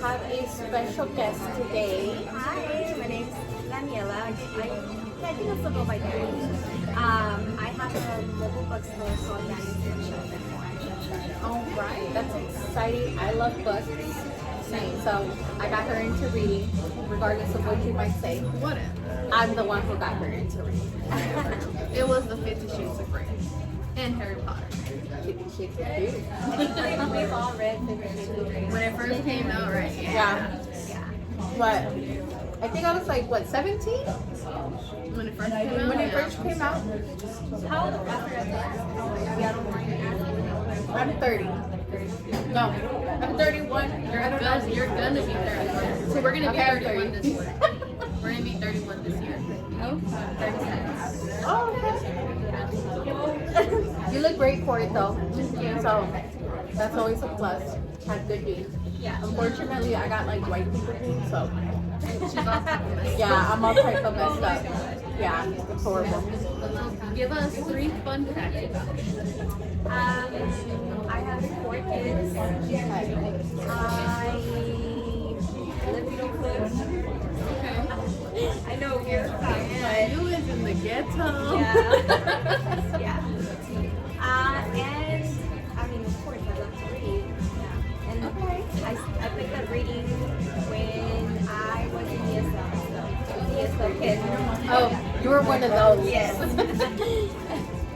have a special guest today. Hi, my name's Daniela. I think I still go by Danny. I have a mobile bookstore called Danny's Bookshop. All right, that's exciting. I love books. Same. So I got her into reading, regardless of what you might say. Whatever. I'm the one who got her into reading. It was the 50 Shades of Grey and Harry Potter. 50 Shades of Grey. We've all read Fifty Shades of Grey. When it first came out, right? Yeah. Yeah. But I think I was like, what, 17? When it first came out. When it yeah. first came out? How old are you? I'm 30. No, I'm 31. You're gonna be 31. So we're gonna be Okay, I'm 31 30. this year. We're gonna be 31 this year. Oh, okay. You look great for it though. So that's always a plus. Have good genes. Yeah. Unfortunately, I got like white people genes, so She's all messed yeah, I'm all type of messed up. Yeah, it's horrible. up. Give us 3 fun facts about it. I have 4 kids. I live in Oakland. Okay. I know weird stuff, Yeah, but you live in the ghetto. yeah. yeah. And I mean, of course, I love to read. Yeah. And I picked up reading when I was in ESL kid. Oh, you were one of those. Yes.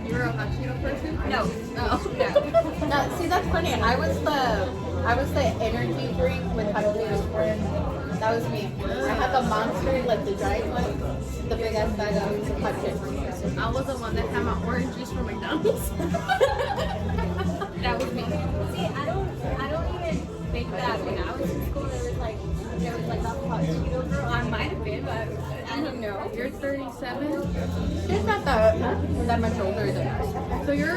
You're a hot Cheeto person? No. Oh. No. No, see that's funny. I was the energy drink with hot Cheetos. That was me. I had the monster, like the giant one, the big ass bag of hot Cheetos. I was the one that had my orange juice from McDonald's. That was me. See, I don't even think that when I was in school there was like a hot Cheeto girl. I might have been, but I don't know. You're 37, She's not that much older than us. so you're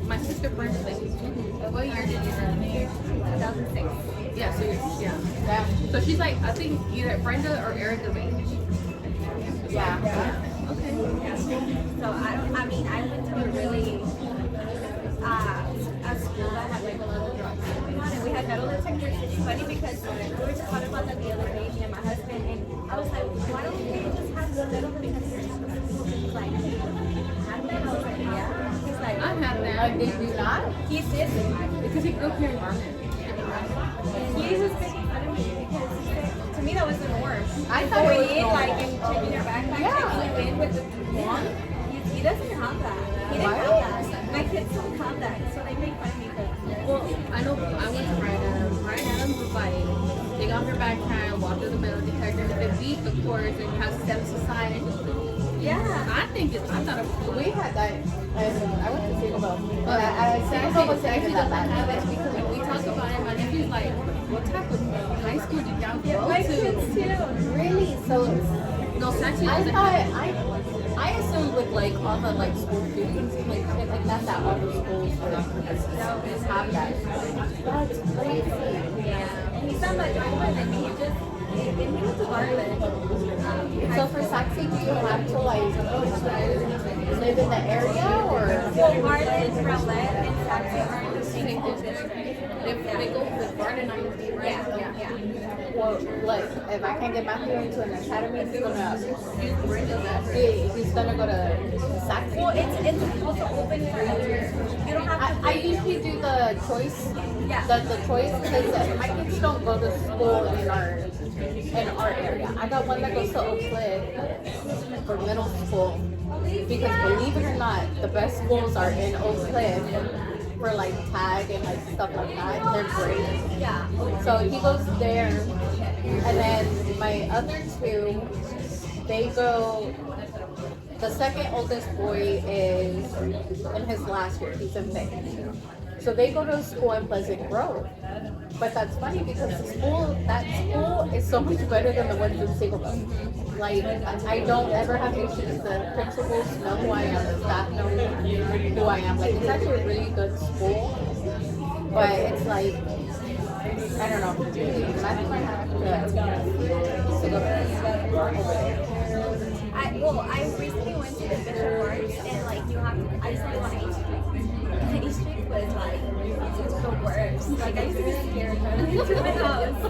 my sister birthday. What year did you turn? 2006. Yeah, so yeah. Yeah. So she's like, I think either Brenda or Erica's age. Yeah. Okay. So I went to a really a school that had like a lot of drugs going on, and we had metal detectors. It's funny because we were just talking about that the other day, me and my husband, and I was like, why don't we just have the metal detectors? He's like, have that? I was like, yeah. He's like, I had that. Did you not? he did. Because he grew up here in Vernon. He was making fun of me because he said, to me that was even worse. I thought it was Going in, like, normal. and checking your backpack, Yeah. checking you in with the wand. He doesn't have that. He didn't Right? have that. My kids don't have that, so they make fun of me. Well, I know I went to Brian Adams. Brian Adams was like, take off your backpack, walk through the metal detector, and then beat the course, and you have steps aside. And just, Yeah. I thought it was We had that. I went to Singleville. Actually, Singleville was actually that doesn't have bad. it because when we talk about it, my nephew's like, what type of high school did y'all go My to? kids too. Really? So No, Saxon I doesn't thought have it. I assumed with like all the like school shootings and like shit like that all the schools would have that. That's crazy. Yeah. He's not much older than me. He went to Garland. So for Saxy, do you have to like live in the area or? Well, Garland, Rowlett, and Saxon are in the same school district. They go with Barton ISD, right? Yeah. Well, like if I can get Matthew into an academy, he's gonna Use Brenda's address. he's gonna go to Saxy. Well, it's also open for others. You don't have to. I usually do the choice. Yeah. The choice because my kids don't go to school in our area. I got one that goes to Oak Cliff for middle school because believe it or not, the best schools are in Oak Cliff for like tag and like stuff like that. They're great. Yeah. So he goes there, and then my other two, they go. The second oldest boy is in his last year. He's in May. So they go to school in Pleasant Grove. But that's funny because that school is so much better than the ones in Singleville. Like, I don't ever have issues. The principals know who I am. The staff know who I am. Like, it's actually a really good school. But it's like, I don't know. Matthew might have to go there. I recently went to the Bishop Arts and like you have to. I just really want to East Street. East Street was like the worst. Like I used to be scared running into my house,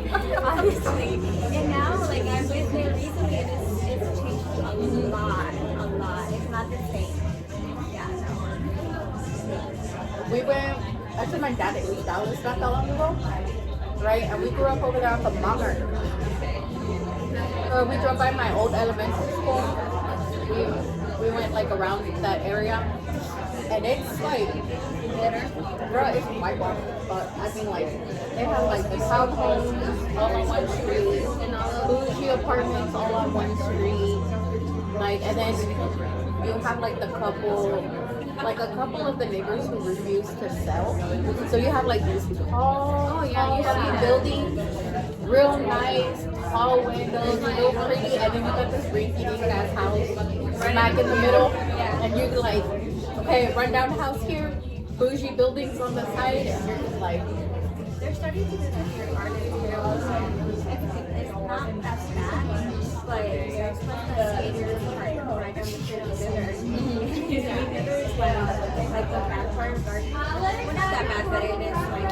honestly. And now, like I went there recently, and it's changed a lot, a lot. It's not the same. Yeah, no. We went, actually my dad ate Dallas not that long ago, right? And we grew up over there on the Monarch. We drove by my old elementary school. We went like around that area. And it's like, girl, it's whitewashed, but I mean like, they have like the townhomes all on one street, and all the bougie apartments all on one street. Like, and then you have like a couple of the neighbors who refuse to sell. So you have like these tall, tall buildings, real nice, tall windows, real pretty, and then you got this rinky-dink ass house smack in the middle, and you're like, okay, run down the house here, bougie buildings on the side, and you're just like, They're starting to do that here, artists here. It's not that bad, but there's like the skaters part right down the street over there. There's like the bad part of Garden. Well, not that bad, but it is like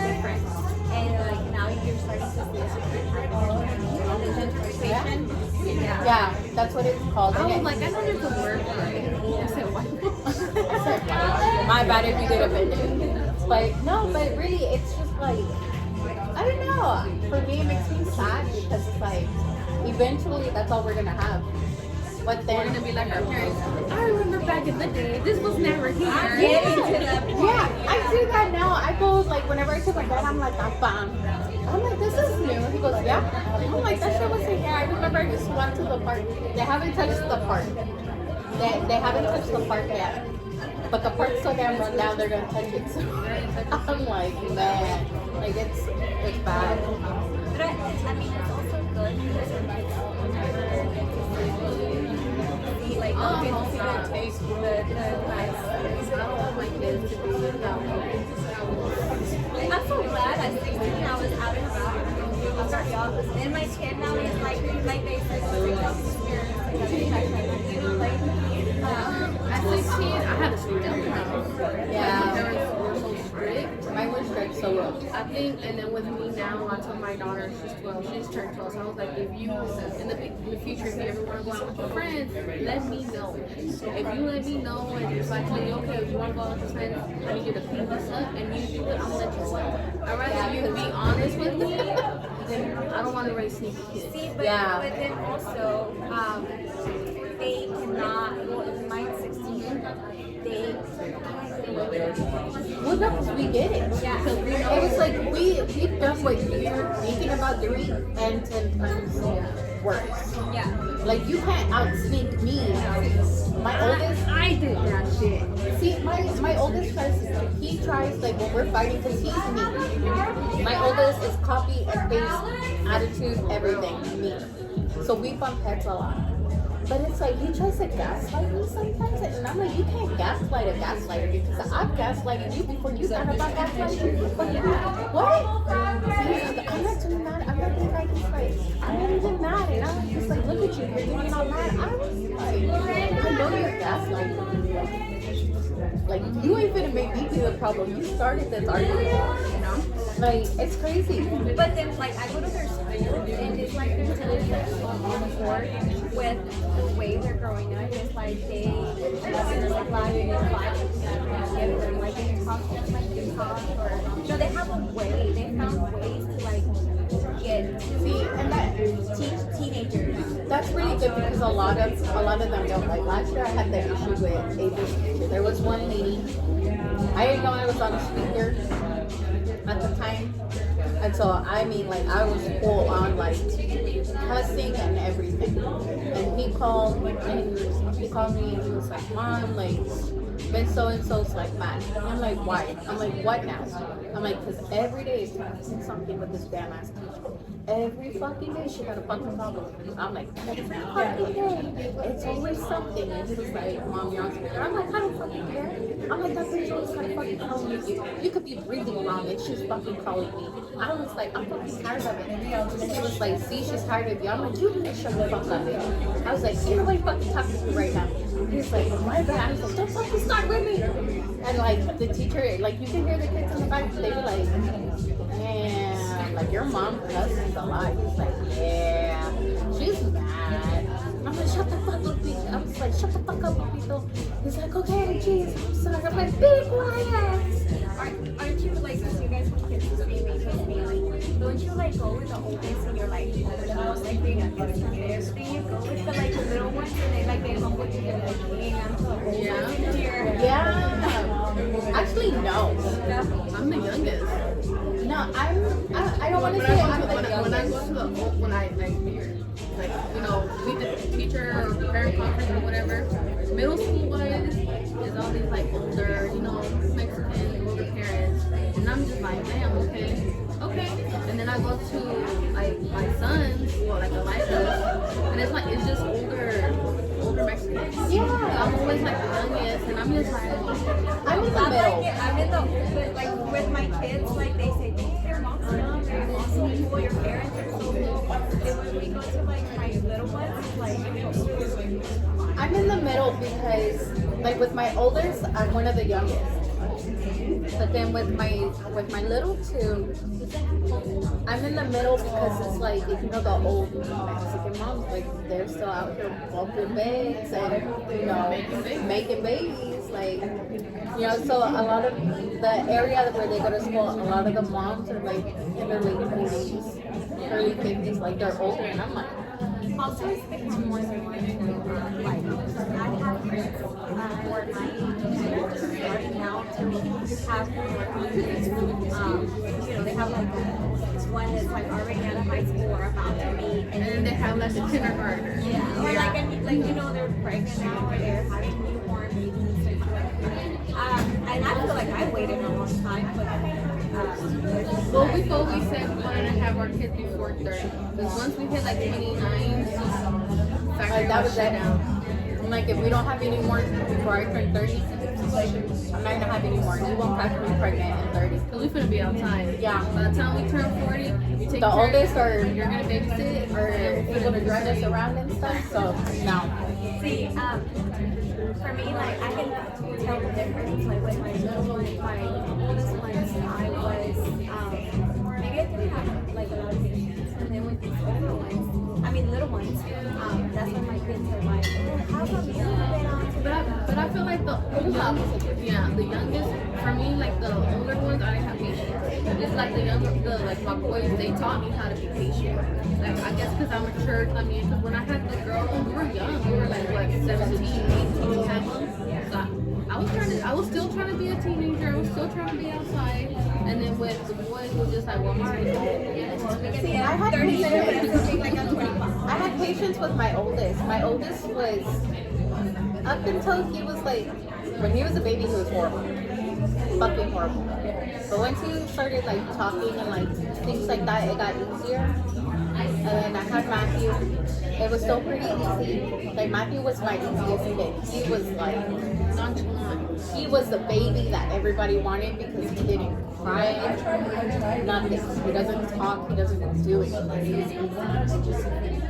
different. And like now you're starting to see the gentrification. yeah, that's what it's called. I And was it- like, I know there's a word for it. I said, what? my bad if you get offended. But no, but really, it's just like, I don't know. For me, it makes me sad because it's like, eventually, that's all we're gonna have. But We're then, gonna be like our parents. I remember back in the day, this was never here. yeah, I do that now. I go like whenever I take my dad, I'm like, I'm like, this is new. He goes, yeah. I'm like, that shit wasn't here. I remember I just went to the park. They haven't touched the park. They haven't touched the park yet. But the park's so damn run down, they're gonna touch it soon. I'm like, man, like it's bad. But I mean, it's also good because it makes see like okay, see the taste, the nice. I want my kids to be I'm so glad at 16 I was out and about. And my kid now is like they said, At 16, I had a strict elder house. Yeah. My parents were so strict. Mine was strict, so I think, and then with me now, I told my daughter, she's 12, she's turned 12, so I was like, if you, in the future, if you ever want to go out with your friends, let me know. If you let me know, and if I tell you, okay, if you want to go out with your friends, I need you to clean this up, and you do it, I'm going to let you know. I'd rather you be honest with me, than I don't want to raise sneaky kids. See, but then also, they cannot. Well, mine's 16. They. well, no, 'cause we get it. Yeah. Because it was like we've done what you're thinking about doing and 10 times worse. Yeah. Like you can't outsneak me. My oldest, I did that shit. see, my oldest he tries like when we're fighting because he's me. My oldest is copy and paste, attitude, everything, me. So we bump heads a lot. But it's like he tries to gaslight me sometimes, and I'm like, you can't gaslight a gaslighter because I've gaslighted you before you thought about gaslighting me. What? I'm not doing that. I'm not being like this. Like, I'm not even mad, and I'm just like, look at you, you're getting all mad. I was like, I know you're gaslighting me. Like, you ain't finna make me be the problem. You started this argument, you know? Like, it's crazy. But then, like, I go to their school, and it's like they're totally like so on board with the way they're growing up. It's like they're like laughing and vibing together, like they talk like they talk, or no, they have a way. They found ways to like get See, and that teach teenagers. that's really good because a lot of them don't. Like last year, I had the issue with Abel's teacher. There was one lady. I didn't know I was on a speaker at the time, and so I mean, like I was full on like cussing and everything. And he called me and he was like, "Mom, like." Then so and so's like mad. I'm like, why? I'm like, what now? I'm like, because every day is practicing something with this damn ass teacher. Every fucking day she got a fucking problem with me. I'm like, every fucking day. It's always something. And he was like, Mom, you're on speaker. I'm like, I don't fucking care. I'm like, that bitch always gotta fucking call me. You could be breathing wrong and she's fucking calling me. I was like, I'm fucking tired of it. And he was like, see, she's tired of you. I'm like, you need to shut the fuck up. I was like, ain't nobody fucking talking to you right now. He he's like, my bad. I was like, don't fucking start with me. And like the teacher, like you can hear the kids in the back, they be like, damn, like your mom cusses a lot. He's like, yeah, she's mad. I'm like, shut the fuck up, bitch. I was like, shut the fuck up, Pepito. He's like, okay, jeez, I'm sorry. I'm like, be quiet. Aren't you like, since you guys have kids, don't you like go with the oldest and you're like, the most like the youngest and theirs? Then you go with the like the little ones and they like they humble you and like, hey, I'm so old. Yeah. Yeah. Actually, no. I'm the youngest. No, I don't want to When say I I'm go the to, when I go to the when I like you know meet the teacher or parent conference or whatever, middle school wise is all these like older, you know, Mexican older parents, and I'm just like, damn, okay. And then I go to like my sons, well, like Elijah, and it's just older Mexicans. Yeah. I'm always like the youngest, and I'm just like, I'm in the I'm middle. like, I'm in the, like with my kids, like they say, oh, your mom's young, your mom's so cool, your parents are so cool. And when we go to like my little ones, like, I'm in the middle because, like, with my oldest, I'm one of the youngest. But then with my little two, I'm in the middle because it's like, if you know the old Mexican moms, like they're still out here bumping beds and, you know, making babies, like, you know. So a lot of the area where they go to school, a lot of the moms are like in their late 40s, early 50s, like they're older, and I'm like, also it's become more similar to like I have friends who are my age and they're just starting out to have you know, they have like one that's like already out of high school or about to meet, and then they have like a kindergartner. yeah, or like you know, they're pregnant now or they're having newborn babies and stuff like that. And I feel like I waited a long time, but Well, we've always said we wanted to have our kids before 30. Because once we hit like 29, that was it. I'm like, if we don't have any more before I turn 30, I'm not gonna have any more. You won't catch me pregnant in 30. Because we're finna be outside. Yeah. By the time we turn 40, you take The care oldest of, or you're gonna babysit or people to drive us around and stuff. So no. see, for me, like I can tell the difference. Like with my little one, my oldest ones, I was maybe I didn't have like a lot of patience, and then with these older ones, I mean little ones, that's when my kids are like, oh, how come you haven't been on to But I feel like the youngest, for me, like the older ones, I didn't have patience. It's like like my boys, they taught me how to be patient. Like, I guess because I matured, because when I had the girl, we were young. We were like, what, 17, 18, 10. So I was still trying to be a teenager. I was still trying to be outside. And then with the boys, it was just like, well, I'm already old. See, I I'm had 30 patience. but I still think like I'm 25. I had patience with my oldest. My oldest was up until he was like, when he was a baby, he was horrible, fucking horrible. But once he started like talking and like things like that, it got easier. And then I had Matthew. It was still pretty easy. Like Matthew was my easiest kid. He was like nonchalant. He was the baby that everybody wanted because he didn't cry, nothing. He doesn't talk. He doesn't do anything.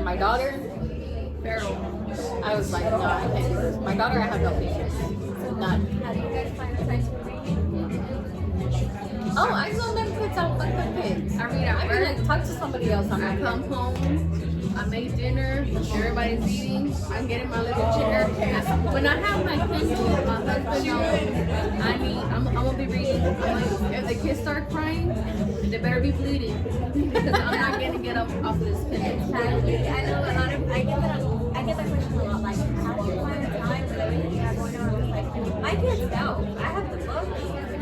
My daughter, Feral. I was like, no, I can't do this. My daughter, I have no patience. None. How do you guys find a place to read? Oh, I know them kids. I fuck them kids. I read at I work. can like talk to somebody else. I'm I like, come home, I make dinner, everybody's eating, I get in my little chair. When I have my Kindle, my husband knows I'm gonna be reading. I'm like, if the kids start crying, they better be bleeding. Because I'm not gonna get up off this Kindle. Exactly. I know a lot of, I get that question a lot, like, how do you find the time with everything you have going on? Like, my kids know. I have the book.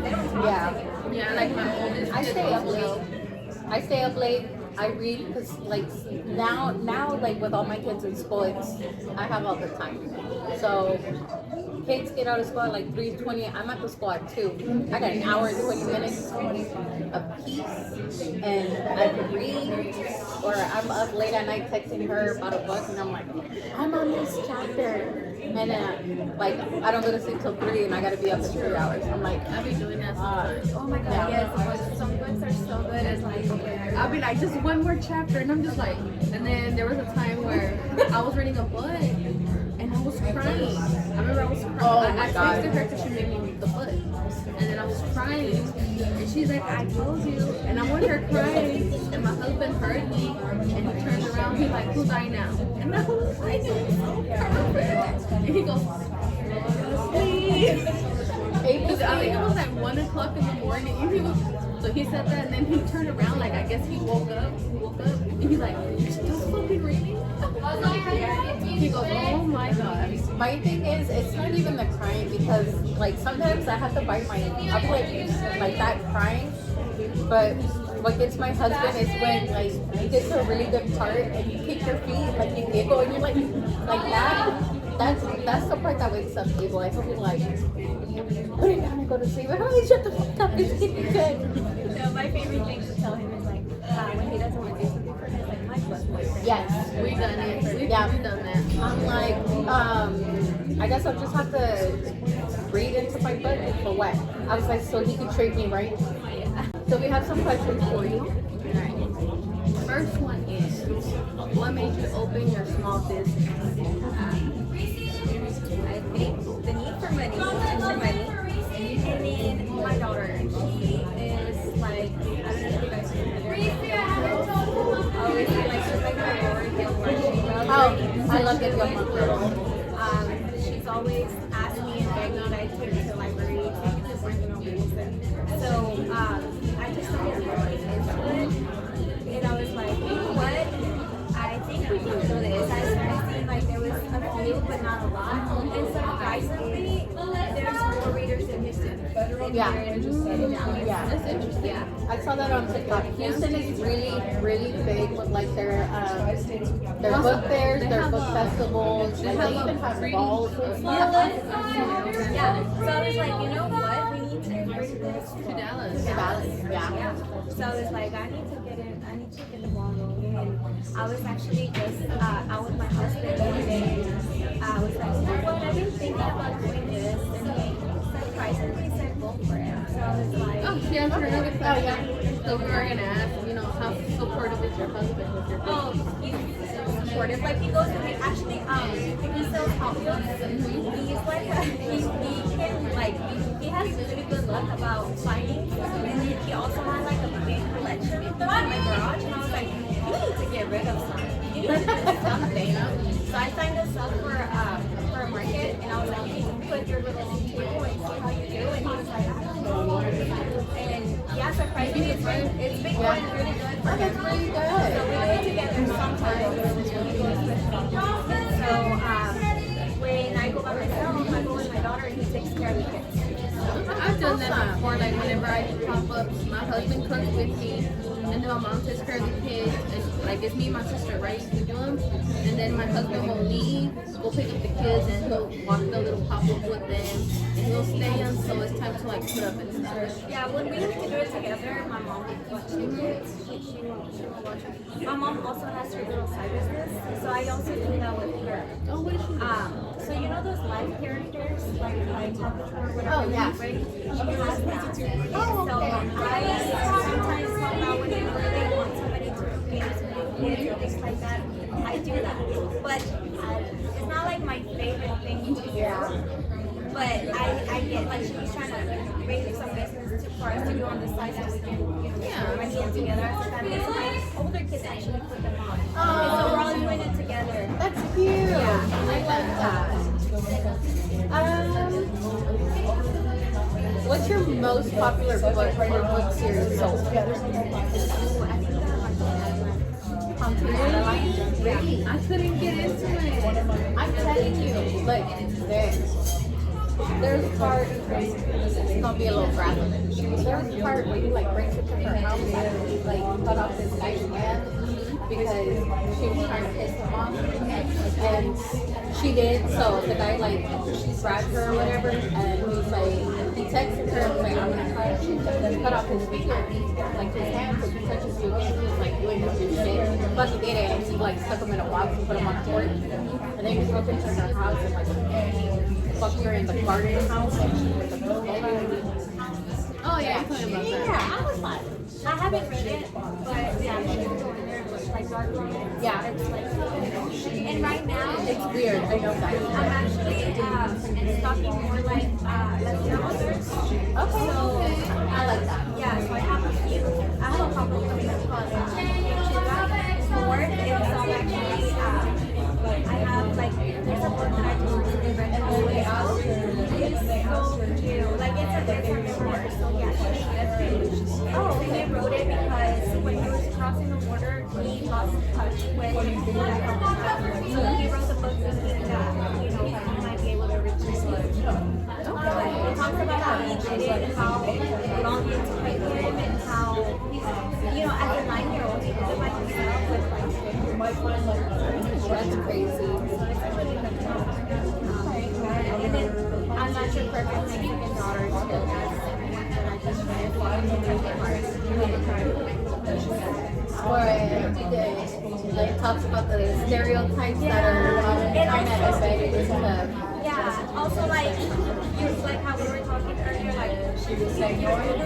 They don't talk Yeah. to me. Yeah, like my oldest I kid stay up also. late. I stay up late. I read because like now like with all my kids in school, I have all the time. So kids get out of school at like 3:20. I'm at the school at 2. I got an hour and 20 minutes of peace, and I can read. Or I'm up late at night texting her about a book, and I'm like, I'm on this chapter. And then like I don't go to sleep till 3, and I gotta be up in 3 hours. I'm like, I be doing that sometimes. Oh my god, Yeah. yes. Some books are so good. It's like, I'll be like, just one more chapter, and I'm just like, and then there was a time where I was reading a book, and I was crying. I remember I was crying. Oh I my texted God. her because she made me read the book. And then I was crying. And she's like, I told you. And I'm with her crying. And my husband heard me. And he turns around. He's like, who's I now? And I was like, and he goes, please. I think it was like 1 o'clock in the morning. And he was, so he said that, and then he turned around, like I guess he woke up, and he's like, "You're still fucking reading?" He goes, "Oh my god." My thing is, it's not even the crying because, like, sometimes I have to bite my. I'll be like that crying, but what gets my husband is when like you get to a really good part and you kick your feet, like you giggle and you're like that. That's the part that wakes up Abel. I hope you're like, put it down and go to sleep. Oh, shut the fuck up. It's getting good. No, my favorite thing to tell him is like when he doesn't want to do something for him, like my boyfriend. Yes. We done it. We've done that. I'm like, I guess I'll just have to read into my book for what? I was like, so he can treat me right. So we have some questions for you. Alright. First one is, what made you open your small business? I think the need for money, and then my daughter, she is like, I don't know if you guys remember, always like she's like my Lord, Oh, I love it, your she's always asked me and begged me that I take her to the library, take her to Barnes and Noble. So I just started looking into it, and I was like, you know what? I think we can do this. I started seeing like there was a few, but not a lot. And surprisingly, there's more readers in Houston. Yeah. Yeah. That's interesting. Yeah. I saw that on TikTok. Houston is really big with like their book fairs, their book festivals. Like they even have balls and stuff. Yeah. So I was like, you know what? We need to bring this To Dallas. Yeah. So I was like, I need to get the ball rolling. And I was actually just out with my husband one day. I was like, you know what? I've been thinking about doing this, and he surprisingly said, go for it. So I was like, Oh, she answered another Oh, question. yeah. So we were gonna ask, how supportive is your husband with your oh, business? he's so supportive. Like he goes to me. Actually, he sells hot wheels. He's like he has really good luck about finding. And then he also has like a big collection of them in my garage. And I was like, you need to get rid of some. You need to do something. So I signed us up for a market, and I was like, you can put your little table and see how you do. And he was like, I don't know. And yeah, surprisingly, it's been going really good for Oh, that's him. really So good. we do it together sometimes. He goes with me. So when I go by myself, I go with my daughter, and he takes care of the kids. I've done that before, like whenever I do pop-ups, my husband cooks with me, and then my mom takes care of the kids, and like it's me and my sister, right, to do them, and then my husband will leave, go pick up the kids, and he'll walk the little pop-up with them, and he'll stay until it's time to like put up and stuff. Yeah, when we used to do it together, my mom would watch the kids. She will watch it. My mom also has her little side business, so I also do that with her. Oh, what is she? So you know those live characters, like Tabitha or whatever. Oh, yeah. Right? She has that. Oh, So okay. I sometimes help out whenever they want somebody to games with kids or things like that. I do that, but it's not like my favorite thing to do. But I get like she's trying to bring some business for us to do on the side so we can run it together as a family. So my older kids actually put them on. And so we're all doing it together. That's cute. I like that. What's your most popular book or book series sold? Ooh, I think that's Haunted Adeline? Really? I couldn't get into it. I'm telling you, look, there's a part, it's gonna be a little graphic. There's a part where he like breaks into her house and he like cut off this guy's hand because she was trying to piss him off. And she did, so the guy like grabbed her or whatever and he's like, he texted her and was like, I'm gonna cut off his finger, like his hand, so he touches you again. He was like doing this new shit. But he did it and he like stuck him in a box and put him on a porch. And then he broke into her house and like fucked her in the garden house, like with the Oh yeah, I'm talking about that. yeah, I was like, I haven't read it, but yeah, she can go in there and look like dark romance. Yeah. It's like, and right now, It's weird. I know I'm that. actually stalking more like lesbian authors. Okay. So, I like that. yeah, so I have a few. I have a couple of them called Ford. It's all actually, I have like, there's a book that I just recently read all the way out. It's so cute. Like, it's a memoir. So, yeah, oh, okay. He wrote it because when he was crossing the border, he lost touch with people that helped him out. So he wrote the book thinking that, you know, he might be able to reach his goal. It talks about how he did it, how long it took him, and how, you know, as a 9-year-old, he did it by himself with like That's crazy. so it's a really good book. And then I'm not your perfect Mexican daughter too. That's one that I just read. Or it talks about the stereotypes that are kind of embedded into Yeah. Also, like you, like how we were talking earlier, like you do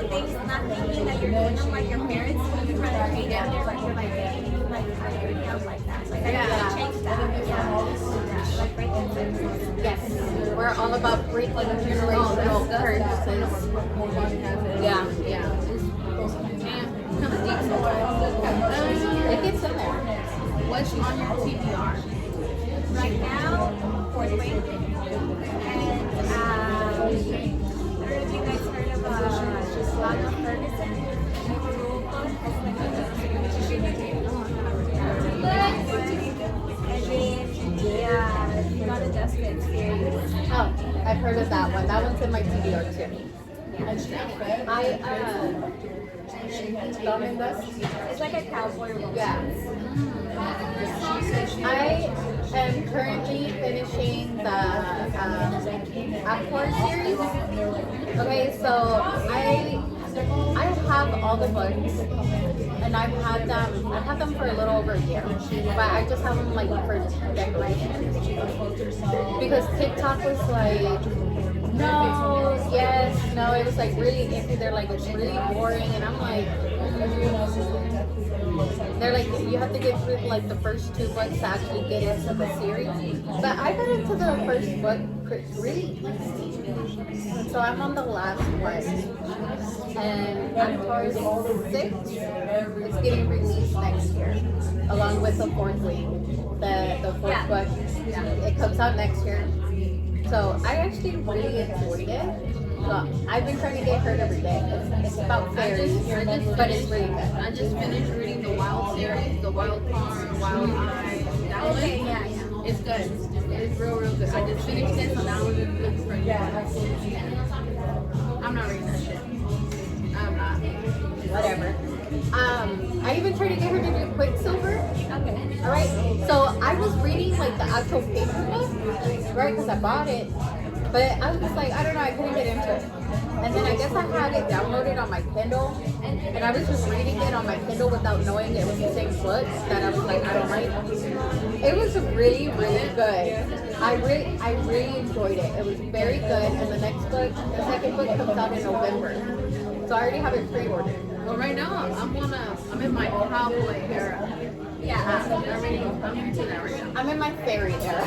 things not thinking that you're doing them like your parents. When you try to change them, they're like, you're like, hey, like I already am like that. Like I gotta change that. Yeah. Like break that. yes, we're all about breaking generational curses. Yeah, Yeah. And kind of deep. it gets in there. What's on your TBR? Right now, fourth grade. And I don't know if you guys heard of Lana Ferguson. And then you got a Dustin series. Oh, I've heard of that one. That one's in my TBR too. I Dominic Dust? It's like a cowboy romance. Yeah. I am currently finishing the Accor series. Okay, so I have all the books, and I've had them for a little over a year, but I just have them like for decoration because TikTok was like, no, yes, no, it was like really iffy. They're like, it's really boring, and I'm like, they're like, you have to get through like the first 2 books to actually get into the series. But I got into the first book really easy. So I'm on the last one. And Accor 6 is getting released next year, along with the 4th league. The 4th book, it comes out next year. So I actually really enjoyed it. So I've been trying to get hurt every day. It's about fairies, but it's really good. I just finished reading the Wild series, the Wild Farm, Wild Eye. That one, Yeah. it's good. It's real good. I just finished it, so now I'm looking for I'm not reading that shit. I'm not. Whatever. I even tried to get her to do Quicksilver. Okay. All right. So I was reading like the actual paper book, right? Because I bought it, but I was just like, I don't know, I couldn't get into it. And then I guess I had it downloaded on my Kindle, and I was just reading it on my Kindle without knowing it was the same book that I was like, I don't like. It was really good. I really enjoyed it. It was very good. And the next book, the second book comes out in November, so I already have it pre-ordered. Well, right now I'm in my cowboy era. Yeah. I'm into that right now. I'm in my fairy era.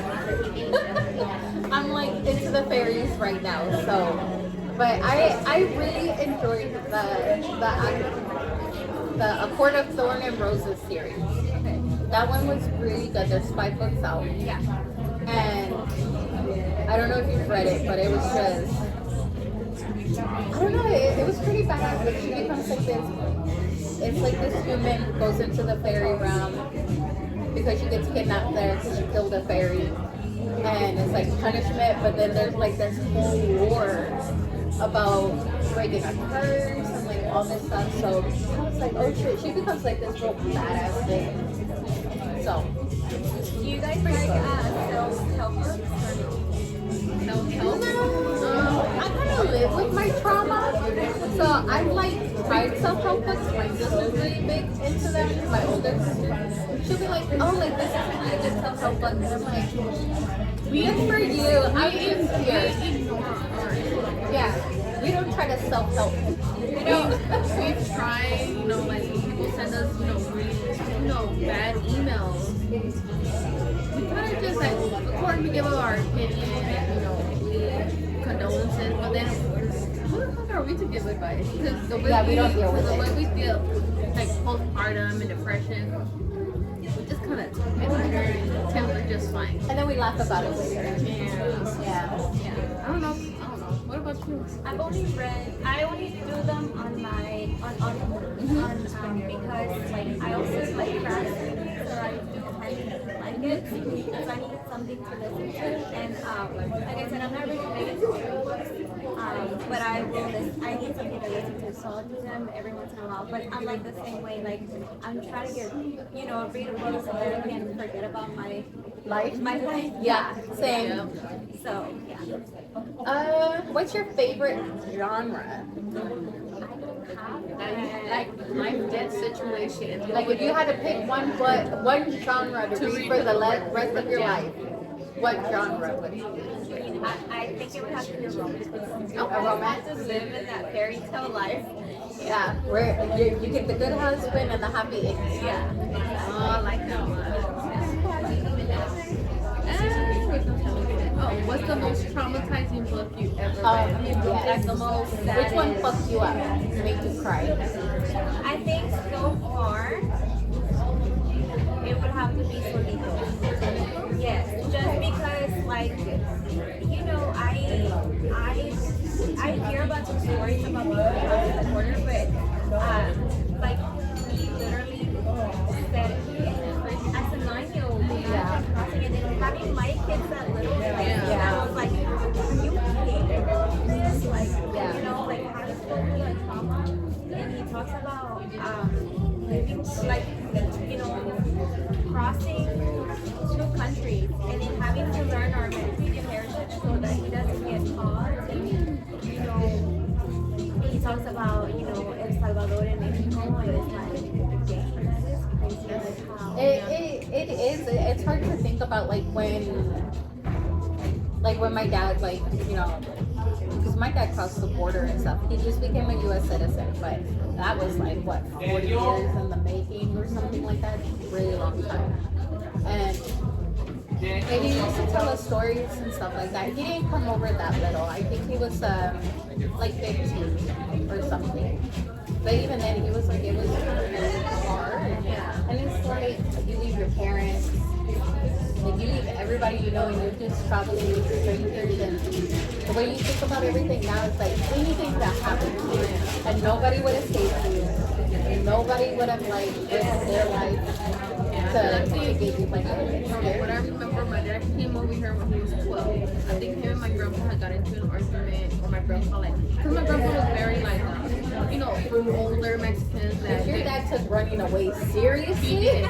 I'm like into the fairies right now. So, but I really enjoyed the A Court of Thorn and Roses series. That one was really good. There's 5 books out. Yeah. And I don't know if you've read it, but it was just, I don't know, it was pretty badass. Like, she becomes like this, it's like this human goes into the fairy realm because she gets kidnapped there because she killed a fairy. And it's like punishment, but then there's like this whole war about breaking a curse and like all this stuff. So I was like, oh shit, she becomes like this real badass thing. So, Do you guys like self-help books? Self-help. I kind of live with my trauma, so I've like tried self-help books. My sister's really big into them. My older sister, she'll be like, "Oh, like this is a really good self-help book," and I'm like, "Good for you." I'm just here. Yeah, we don't try to self-help. We've tried, bad emails, we kind of just like, of course, we give our opinion and, we condolences, but then who the fuck are we to give advice? Because the way we don't deal with the it. way we deal, like postpartum and depression, we just kind of took it under and pretend we're just fine. And then we laugh about it later. Yeah. I don't know. What about you? I only do them on because like I also like procrastinate, so I do kind of like it because I need something to listen to. And like I said, I'm not really big into audiobooks, but I need something to listen to, so I'll do them every once in a while. But I'm like the same way. Like I'm trying to get read a book so that I can forget about my Life? my life. Yeah, same. Yeah. So yeah. What's your favorite genre? Like life death situation. Like if you had to pick one genre to read for the rest of your life, what genre would it be? I think it would have to be a romance. A romance? To live in that fairy tale life. Yeah, where you get the good husband and the happy ending. Yeah. Oh, I like that one. What's the most traumatizing book you've ever read? Yes. Like the most Which one saddest. fucked you up? Made you cry? I think so far it would have to be Solito. Yes, just because like I hear about some stories about people who have in the corner, but like he literally said as a 9-year-old crossing and then having my kids that little and I was like, are you okay? Like like how does go through that trauma? And he talks about living like crossing 2 countries and then having to learn our Mexican heritage so that he doesn't get caught. And he talks about El Salvador and Mexico and it's like that is crazy. Like how It is. It's hard to think about like when my dad because my dad crossed the border and stuff. He just became a U.S. citizen, but that was like what 40 years in the making or something like that. Really long time. And he used to tell us stories and stuff like that. He didn't come over that little. I think he was like 15 or something. But even then, he was like, it was really hard. Yeah. And it's like you leave your parents, like you leave everybody you know, and you're just traveling with strangers. And the way you think about everything now is like anything that happened to you, and nobody would have saved you, and nobody would have like risked their life to get you like What I remember, my dad came over here when he was 12. I think him and my grandpa had got into an argument, or my grandpa because my grandpa was very like, older Mexicans that your dad took running away seriously. he did.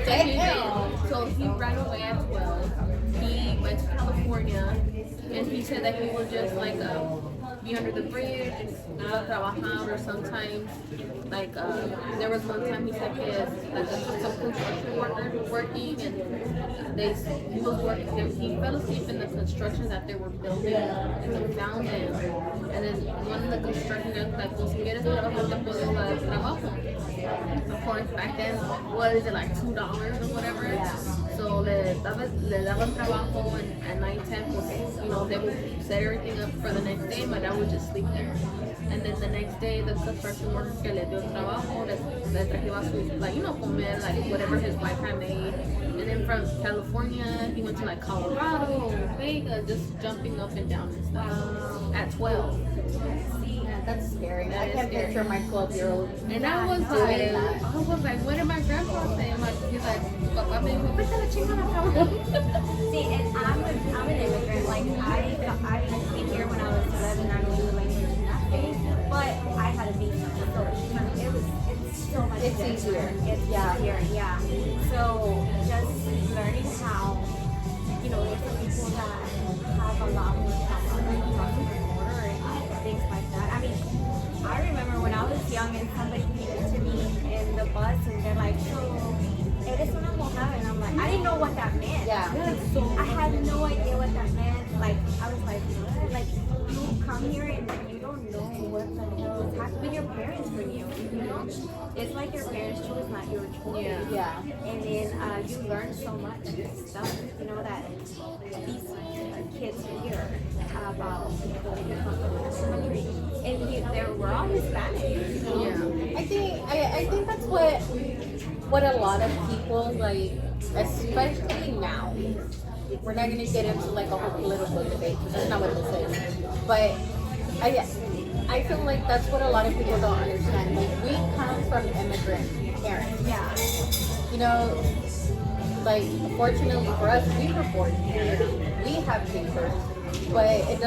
Damn. So he ran away at 12. He went to California, and he said that he would just like be under the bridge, trabajar, or sometimes like there was one time he said he had like some construction workers were working and he was working. He fell asleep in the construction that they were building and they found him. And then one of the construction guys was like, "Well, si quieres trabajar, te puedo dar trabajo." Of course, back then, what is it like $2 or whatever? So le daban trabajo and at night time, they would set everything up for the next day. My dad would just sleep there. And then the next day, the construction worker que le dio trabajo, le trajaba su, comer, like whatever his wife had made. And then from California, he went to like Colorado, Vegas, just jumping up and down and stuff at 12. Yeah, that's scary. That I is can't scary. picture my 12-year-old. And I was like, what did my grandpa say? He's like, papá me dijo, vete a la chingada, cabrón. See, and I'm an immigrant. Like I came here when I was 11. I knew the language nothing, but I had a visa, so it's so much. It's different. easier. It's easier, yeah. So just learning how, there's some people that have a lot more trauma, like crossing the border and things like that. I mean, I remember when I was young and somebody came to me in the bus and they're like, so eres una mujer, and I'm like, I didn't know what that meant. Yeah. I had no idea what that meant. Like, I was like, what? Like, you come here and you don't know what the hell is happening. Your parents bring you, it's like your parents' choice, not your choice. Yeah. And then you learn so much stuff, you know, that these kids here about people who come from this country. And we're all Hispanic. So. Yeah. I think that's what a lot of people like, especially now. We're not gonna get into like a whole political debate because that's not what this is. But I feel like that's what a lot of people don't understand. Like we come from immigrant parents. Yeah. You know, like fortunately for us, we were born here. We have papers, but it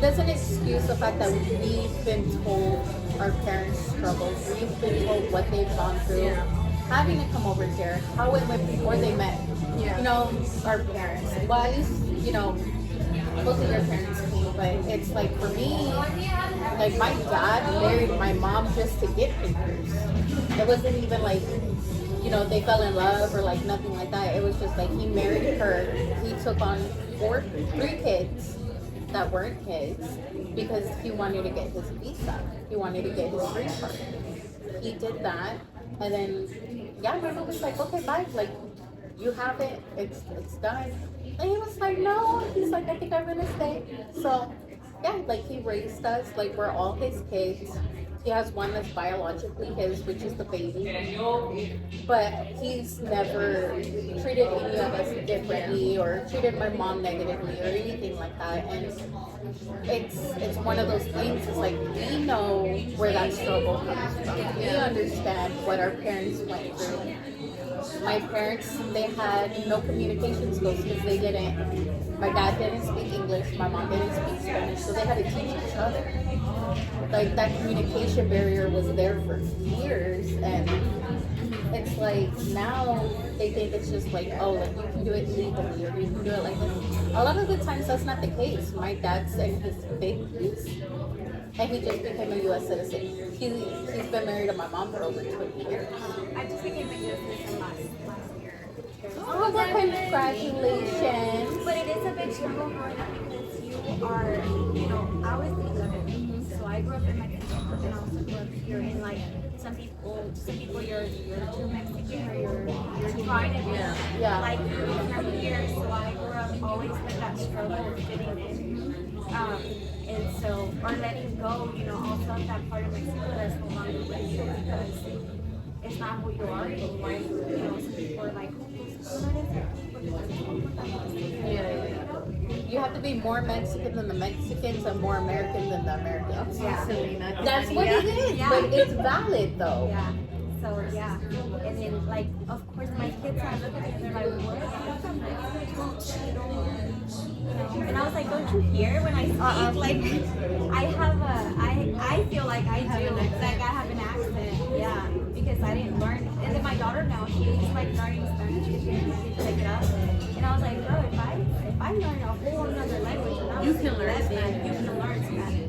doesn't excuse the fact that we've been told our parents' struggles. We've been told what they've gone through. Yeah. Having to come over here, how it went before they met, Yeah. you know, our parents. Well, at least, you know, both of your parents came, but it's like for me, like my dad married my mom just to get papers. It wasn't even like, you know, they fell in love or like nothing like that. It was just like he married her. He took on 3 kids that weren't his because he wanted to get his visa. He wanted to get his green card. He did that, and then yeah, my mom was like, okay, bye. Like, you have it. It's done. And he was like, no. He's like, I think I'm gonna stay. So yeah, like he raised us. Like we're all his kids. He has one that's biologically his, which is the baby. But he's never treated any of us differently or treated my mom negatively or anything like that. And it's one of those things. It's like we know where that struggle comes from. We understand what our parents went through. My parents, they had no communication skills because they didn't. My dad didn't speak English. My mom didn't speak Spanish, so they had to teach each other. Like that communication barrier was there for years, and it's like now they think it's just like, oh, like you can do it legally or you can do it like this. A lot of the times that's not the case. My dad's in his 50s, and he just became a U.S. citizen. He's been married to my mom for over 20 years. I just became a U.S. citizen last year. Oh, well, congratulations! But it is a big struggle growing up because you are, you know, I was the 11th, so I grew up in Mexico, and I also grew up here. And like some people, you're too Mexican or you're trying to be Yeah. like from here. So I grew up always with that struggle of fitting in. And so, or letting go, you know, also that part of Mexico that's no longer with you because it's not who you are anymore. You know, some people are like, You have to be more Mexican than the Mexicans and more American than the Americans. Yeah. That's what it is, Yeah. but it's valid though. Yeah. So yeah, and then like of course my kids are looking at me like, what? You're from Mexico? You know? And I was like, don't you hear when I speak? Like I feel like I do. Like I have an accent. Yeah, because I didn't learn. And then my daughter now, she's like learning Spanish because she didn't pick it up. And I was like, bro, if I learn a whole another language, when I was You can learn 11, Spanish. you can learn Spanish.